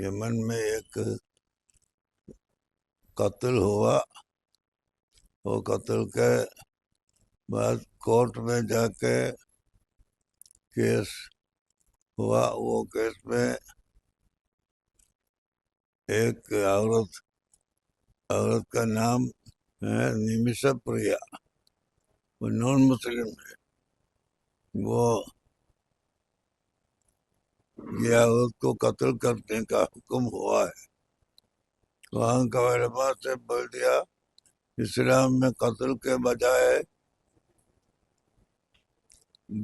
یمن میں ایک قتل ہوا. وہ قتل کے بعد کورٹ میں جا کے کیس ہوا. وہ کیس میں ایک عورت کا نام ہے نمیشا پریا. وہ نان مسلم ہے. وہ یہ عورت کو قتل کرنے کا حکم ہوا ہے. وہاں کا علماء سے بول دیا اسلام میں قتل کے بجائے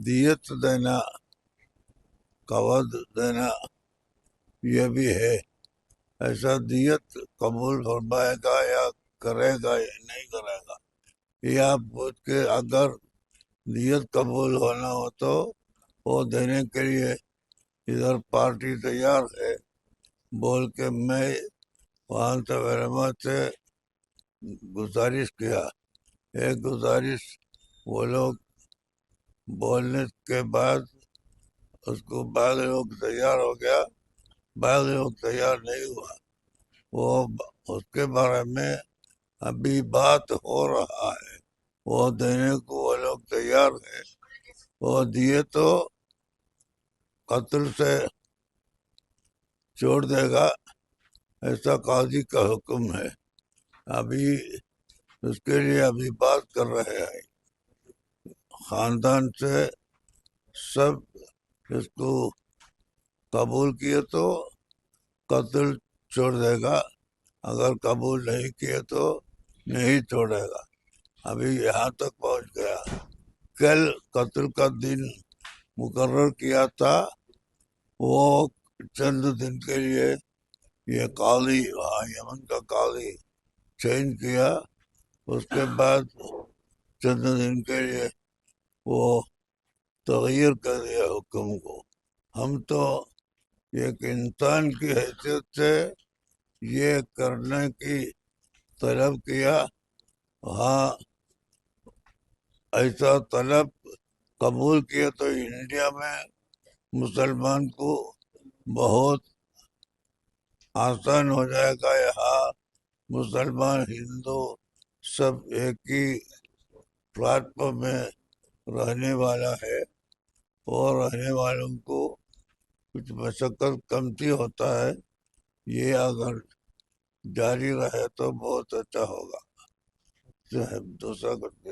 دیت دینا، قوت دینا یہ بھی ہے. ایسا دیت قبول فرمائے گا یا کرے گا یا نہیں کرے گا، یہ آپ پوچھ کے اگر دیت قبول ہونا ہو تو وہ دینے کے لیے ادھر پارٹی تیار ہے بول کے میں وہاں سے علماء سے گزارش کیا. ایک گزارش وہ لوگ بولنے کے بعد اس کو بعض لوگ تیار ہو گیا، بعض لوگ تیار نہیں ہوا. وہ اس کے بارے میں ابھی بات ہو رہا ہے. وہ دینے کو وہ لوگ تیار ہے. وہ دیے تو قتل سے چھوڑ دے گا، ایسا قاضی کا حکم ہے. ابھی اس کے لیے ابھی بات کر رہے ہیں. خاندان سے سب اس کو قبول کیے تو قتل چھوڑ دے گا، اگر قبول نہیں کیے تو نہیں چھوڑے گا. ابھی یہاں تک پہنچ گیا. کل قتل کا دن مقرر کیا تھا. وہ چند دن کے لیے یہ قاضی وہاں یمن کا قاضی چینج کیا. اس کے بعد چند دن کے لیے وہ تغیر کر دیا حکم کو. ہم تو ایک انسان کی حیثیت سے یہ کرنے کی طلب کیا. ہاں ایسا طلب قبول کیا تو انڈیا میں مسلمان کو بہت آسان ہو جائے گا. یہاں مسلمان ہندو سب ایک ہی پلیٹ فارم میں رہنے والا ہے، اور رہنے والوں کو کچھ مشقت کمتی ہوتا ہے. یہ اگر جاری رہے تو بہت اچھا ہوگا. دوسرا کچھ